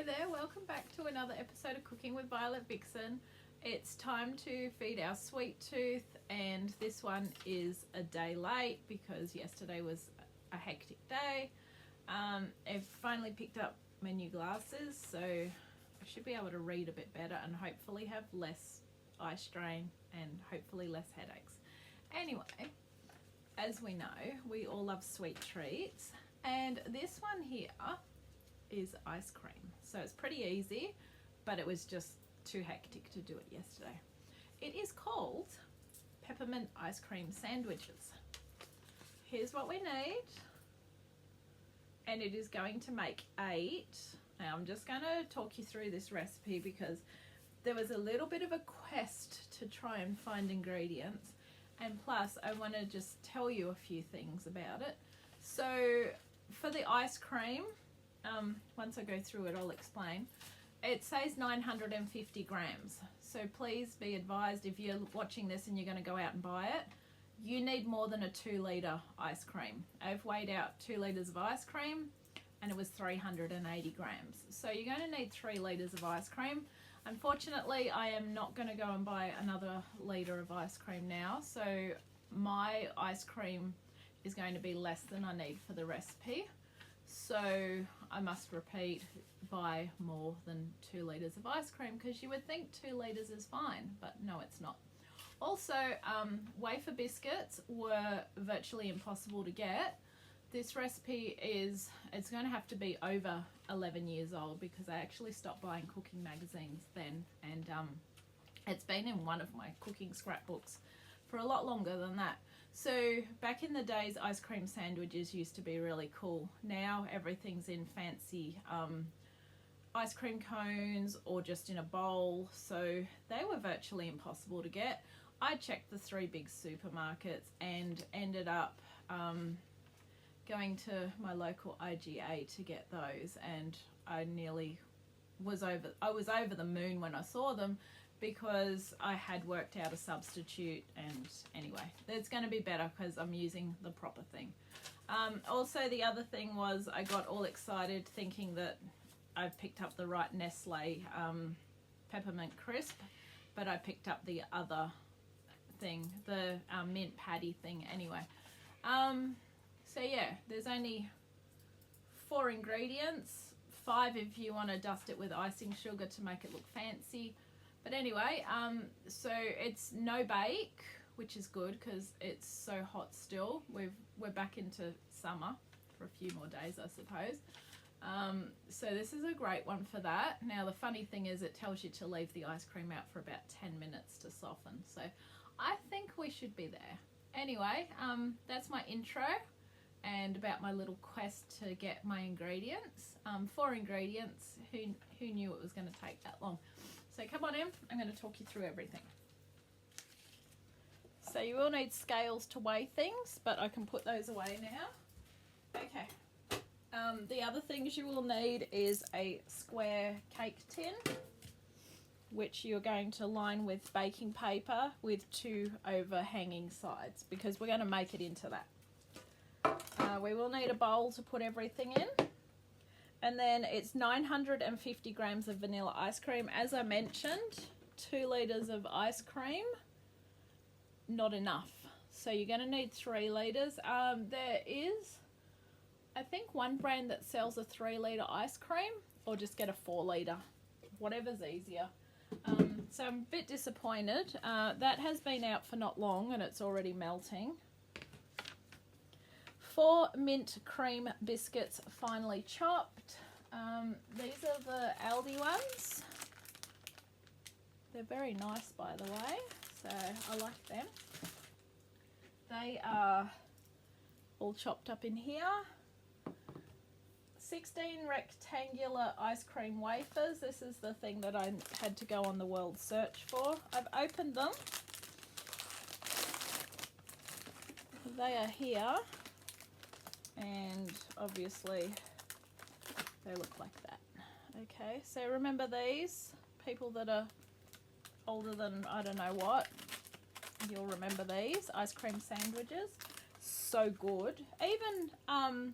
there, welcome back to another episode of Cooking with Violet Vixen. It's time to feed our sweet tooth, and this one is a day late because yesterday was a hectic day. I've finally picked up my new glasses, so I should be able to read a bit better and hopefully have less eye strain and hopefully less headaches. Anyway, as we know, we all love sweet treats, and this one here is ice cream. So it's pretty easy, but it was just too hectic to do it yesterday. It is called peppermint ice cream sandwiches. Here's what we need, and it is going to make 8. Now I'm just going to talk you through this recipe because there was a little bit of a quest to try and find ingredients, and plus I want to just tell you a few things about it. So for the ice cream, once I go through it I'll explain. It says 950 grams, so please be advised if you're watching this and you're going to go out and buy it, you need more than a 2-litre ice cream. I've weighed out 2 litres of ice cream and it was 380 grams, so you're going to need 3 litres of ice cream. Unfortunately, I am not going to go and buy another litre of ice cream now, so my ice cream is going to be less than I need for the recipe. So I must repeat, buy more than 2 litres of ice cream, because you would think 2 litres is fine, but no, it's not. Also, wafer biscuits were virtually impossible to get. This recipe it's going to have to be over 11 years old because I actually stopped buying cooking magazines then, and it's been in one of my cooking scrapbooks for a lot longer than that. So back in the days, ice cream sandwiches used to be really cool. Now everything's in fancy ice cream cones or just in a bowl, so they were virtually impossible to get. I checked the 3 big supermarkets and ended up going to my local IGA to get those, and I was over the moon when I saw them, because I had worked out a substitute, and anyway, it's going to be better because I'm using the proper thing. Also, the other thing was I got all excited thinking that I picked up the right Nestle peppermint crisp, but I picked up the other thing, the mint patty thing anyway. So yeah, there's only 4 ingredients, 5 if you want to dust it with icing sugar to make it look fancy. But anyway, so it's no bake, which is good because it's so hot still. We're back into summer for a few more days, I suppose. So this is a great one for that. Now the funny thing is it tells you to leave the ice cream out for about 10 minutes to soften. So I think we should be there. Anyway, that's my intro and about my little quest to get my ingredients. 4 ingredients. Who knew it was going to take that long? So come on in, I'm going to talk you through everything. So you will need scales to weigh things, but I can put those away now. Okay. The other things you will need is a square cake tin, which you're going to line with baking paper with 2 overhanging sides, because we're going to make it into that. We will need a bowl to put everything in. And then it's 950 grams of vanilla ice cream. As I mentioned, 2 litres of ice cream, not enough. So you're going to need 3 litres. There is, I think, one brand that sells a 3-litre ice cream, or just get a 4-litre, whatever's easier. So I'm a bit disappointed. That has been out for not long and it's already melting. 4 mint cream biscuits, finely chopped. These are the Aldi ones. They're very nice, by the way, so I like them. They are all chopped up in here. 16 rectangular ice cream wafers. This is the thing that I had to go on the world search for. I've opened them. They are here. And obviously they look like that. Okay, so remember these, people that are older than I don't know what, you'll remember these ice cream sandwiches. So good. Even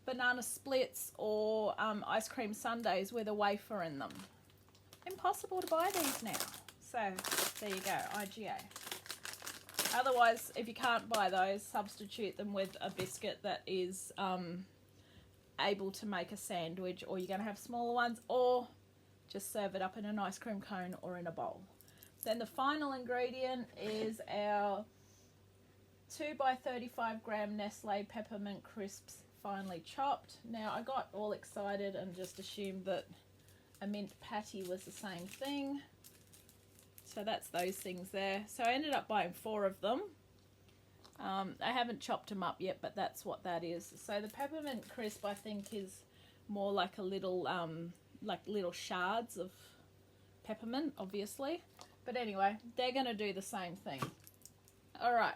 banana splits or ice cream sundaes with a wafer in them. Impossible to buy these now. So there you go, IGA. Otherwise, if you can't buy those, substitute them with a biscuit that is able to make a sandwich, or you're going to have smaller ones, or just serve it up in an ice cream cone or in a bowl. Then the final ingredient is our 2 by 35 gram Nestle peppermint crisps, finely chopped. Now I got all excited and just assumed that a mint patty was the same thing. So that's those things there. So I ended up buying 4 of them. I haven't chopped them up yet, but that's what that is. So the peppermint crisp, I think, is more like a little, like little shards of peppermint, obviously. But anyway, they're going to do the same thing. All right.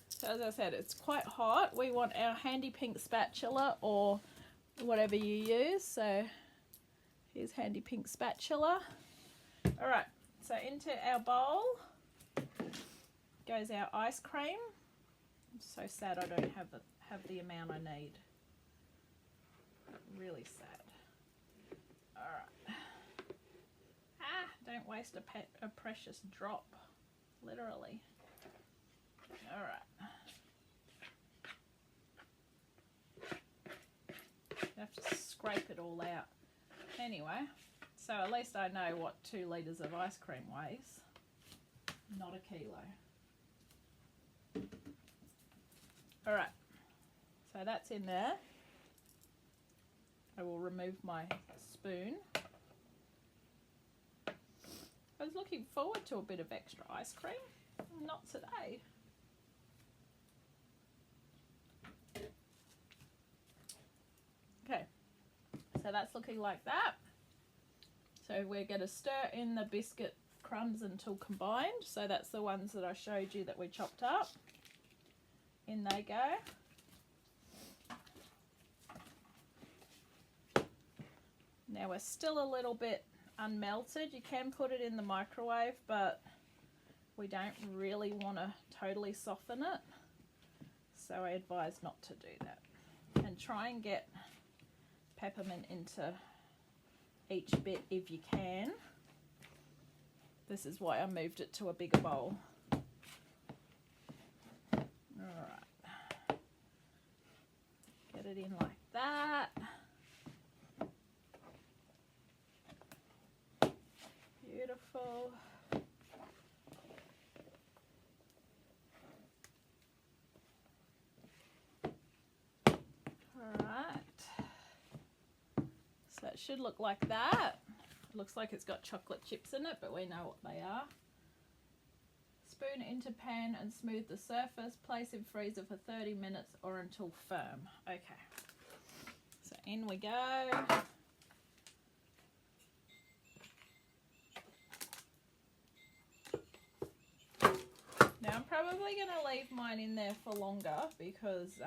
So as I said, it's quite hot. We want our handy pink spatula or whatever you use. So here's handy pink spatula. All right. So into our bowl goes our ice cream. I'm so sad I don't have the amount I need. Really sad. All right. Don't waste a precious drop, literally. All right. You have to scrape it all out. Anyway, so at least I know what 2 litres of ice cream weighs. Not a kilo. All right. So that's in there. I will remove my spoon. I was looking forward to a bit of extra ice cream. Not today. Okay, so that's looking like that. So we're going to stir in the biscuit crumbs until combined. So that's the ones that I showed you that we chopped up. In they go. Now we're still a little bit unmelted. You can put it in the microwave, but we don't really want to totally soften it. So I advise not to do that. And try and get peppermint into each bit if you can. This is why I moved it to a bigger bowl. Alright. Get it in like that. Beautiful. Alright. So it should look like that. It looks like it's got chocolate chips in it, but we know what they are. Spoon into pan and smooth the surface. Place in freezer for 30 minutes or until firm. Okay. So in we go. Now I'm probably going to leave mine in there for longer because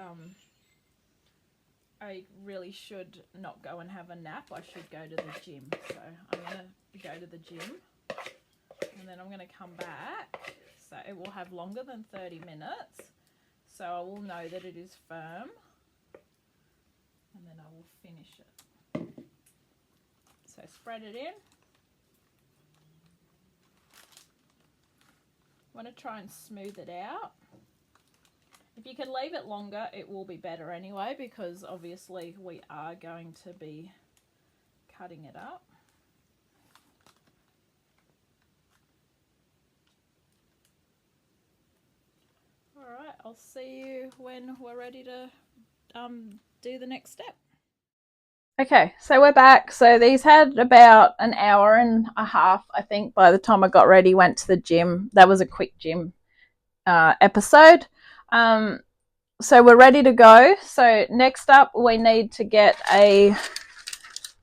I really should not go and have a nap. I should go to the gym. So I'm going to go to the gym and then I'm going to come back. So it will have longer than 30 minutes. So I will know that it is firm. And then I will finish it. So spread it in. Want to try and smooth it out. If you can leave it longer, it will be better anyway, because obviously we are going to be cutting it up. All right, I'll see you when we're ready to do the next step. Okay, so we're back. So these had about an hour and a half, I think, by the time I got ready, went to the gym. That was a quick gym episode. So we're ready to go. So next up, we need to get a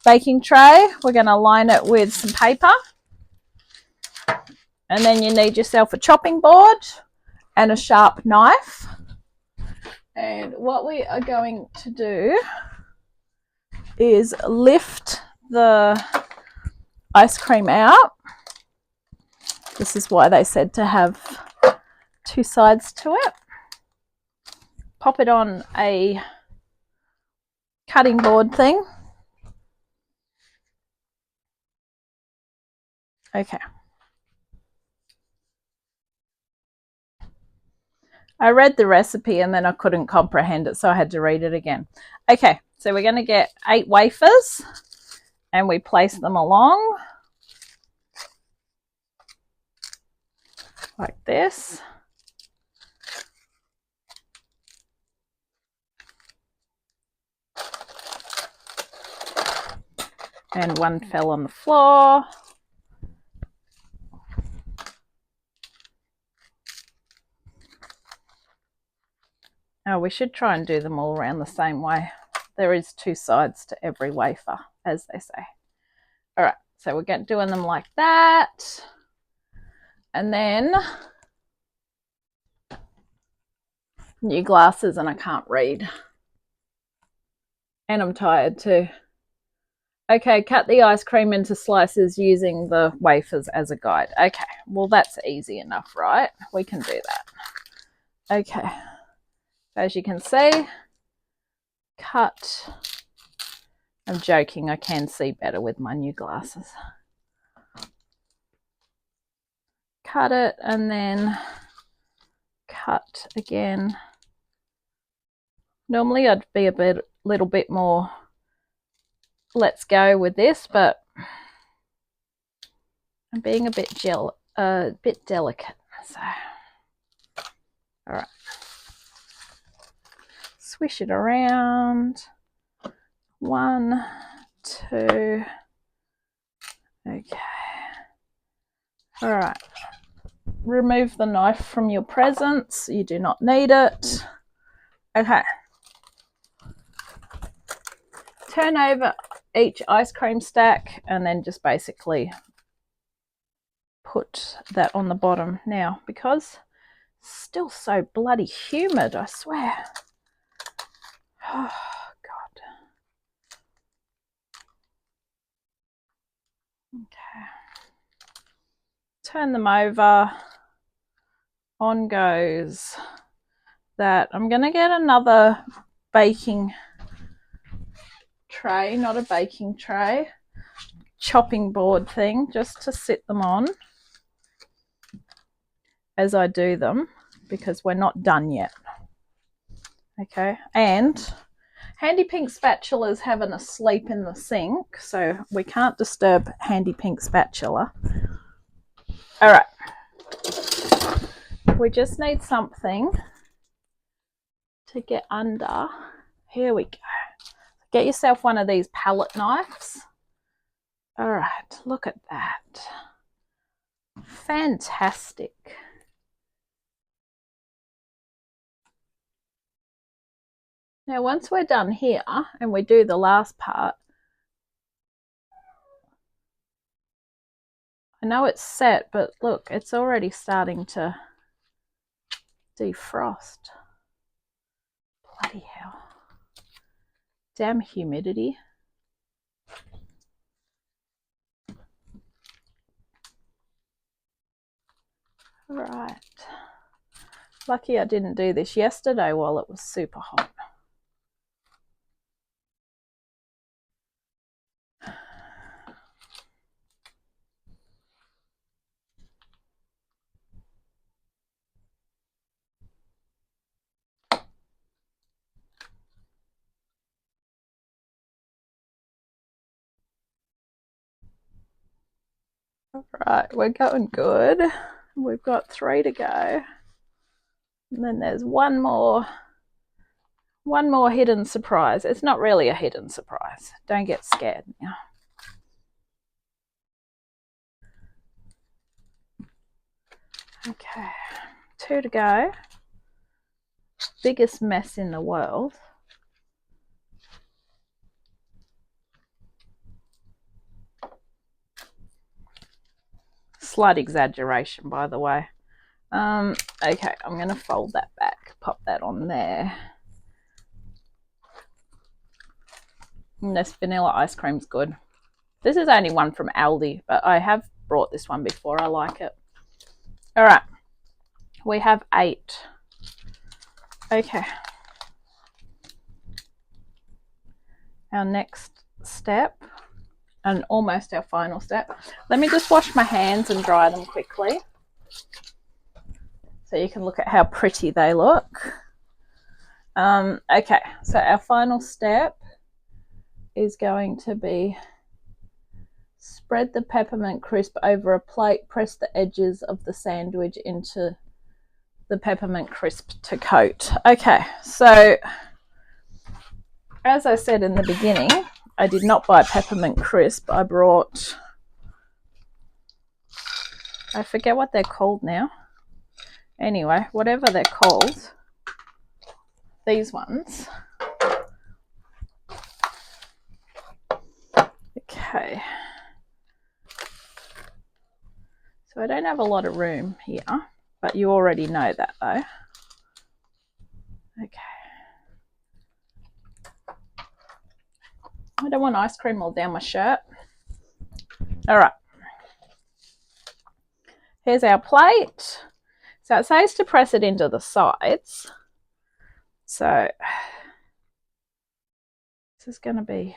baking tray. We're going to line it with some paper. And then you need yourself a chopping board and a sharp knife. And what we are going to do is lift the ice cream out. This is why they said to have 2 sides to it. Pop it on a cutting board thing. Okay. I read the recipe and then I couldn't comprehend it, so I had to read it again. Okay, so we're going to get 8 wafers and we place them along like this. And one fell on the floor. Oh, we should try and do them all around the same way. There is 2 sides to every wafer, as they say. All right, so we're doing them like that. And then new glasses and I can't read. And I'm tired too. Okay, cut the ice cream into slices using the wafers as a guide. Okay, well that's easy enough, right? We can do that. Okay, as you can see, cut. I'm joking, I can see better with my new glasses. Cut it and then cut again. Normally I'd be a little bit more let's go with this, but I'm being a bit delicate. So, all right, swish it around. 1, 2. Okay. All right. Remove the knife from your presents. You do not need it. Okay. Turn over each ice cream stack and then just basically put that on the bottom. Now, because it's still so bloody humid, I swear. Oh, God. Okay. Turn them over. On goes that. I'm going to get another baking tray, not a baking tray, chopping board thing, just to sit them on as I do them, because we're not done yet. Okay, and Handy Pink spatulas having a sleep in the sink, so we can't disturb Handy Pink spatula. All right, we just need something to get under. Here we go. Get yourself one of these palette knives. All right, look at that. Fantastic. Now, once we're done here and we do the last part, I know it's set, but look, it's already starting to defrost. Bloody hell. Damn humidity. Right. Lucky I didn't do this yesterday while it was super hot. Right, we're going good. We've got 3 to go. And then there's one more hidden surprise. It's not really a hidden surprise. Don't get scared now. Okay, 2 to go. Biggest mess in the world. Slight exaggeration, by the way. Okay, I'm going to fold that back, pop that on there. And this vanilla ice cream's good. This is only one from Aldi, but I have brought this one before. I like it. All right, we have 8. Okay. our next step and almost our final step. Let me just wash my hands and dry them quickly so you can look at how pretty they look. Okay, so our final step is going to be spread the peppermint crisp over a plate, press the edges of the sandwich into the peppermint crisp to coat. Okay, so as I said in the beginning, I did not buy peppermint crisp. I brought, I forget what they're called now. Anyway, whatever they're called, these ones. Okay. So I don't have a lot of room here, but you already know that though. Okay. I don't want ice cream all down my shirt. All right. Here's our plate. So it says to press it into the sides. So this is going to be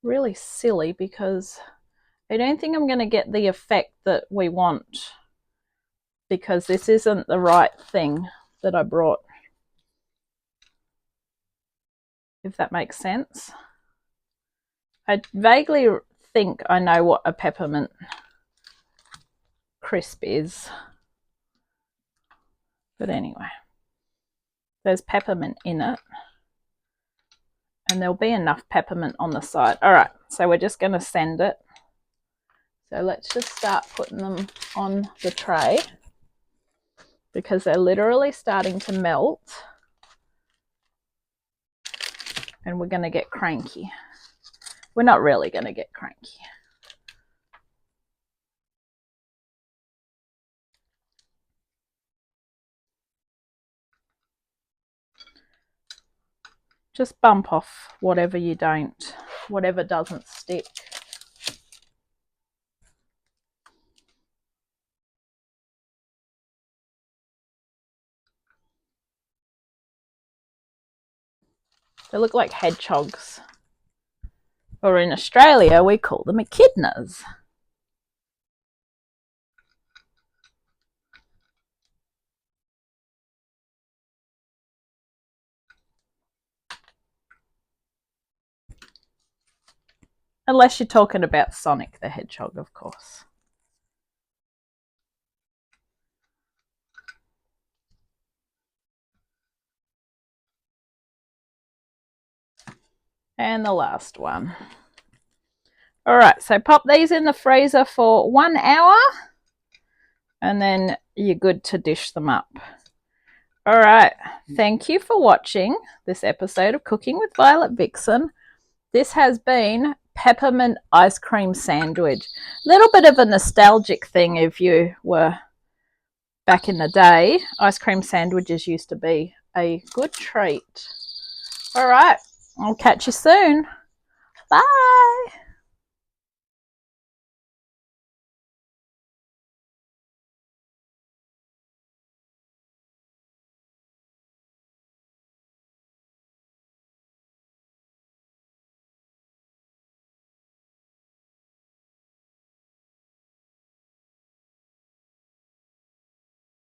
really silly because I don't think I'm going to get the effect that we want because this isn't the right thing that I brought, if that makes sense. I vaguely think I know what a peppermint crisp is. But anyway, there's peppermint in it. And there'll be enough peppermint on the side. All right, so we're just going to send it. So let's just start putting them on the tray because they're literally starting to melt. And we're going to get cranky. We're not really going to get cranky. Just bump off whatever you don't, whatever doesn't stick. They look like hedgehogs. Or in Australia, we call them echidnas. Unless you're talking about Sonic the Hedgehog, of course. And the last one. All right, so pop these in the freezer for 1 hour and then you're good to dish them up. All right, thank you for watching this episode of Cooking with Violet Vixen. This has been peppermint ice cream sandwich. Little bit of a nostalgic thing if you were back in the day. Ice cream sandwiches used to be a good treat. All right, I'll catch you soon. Bye.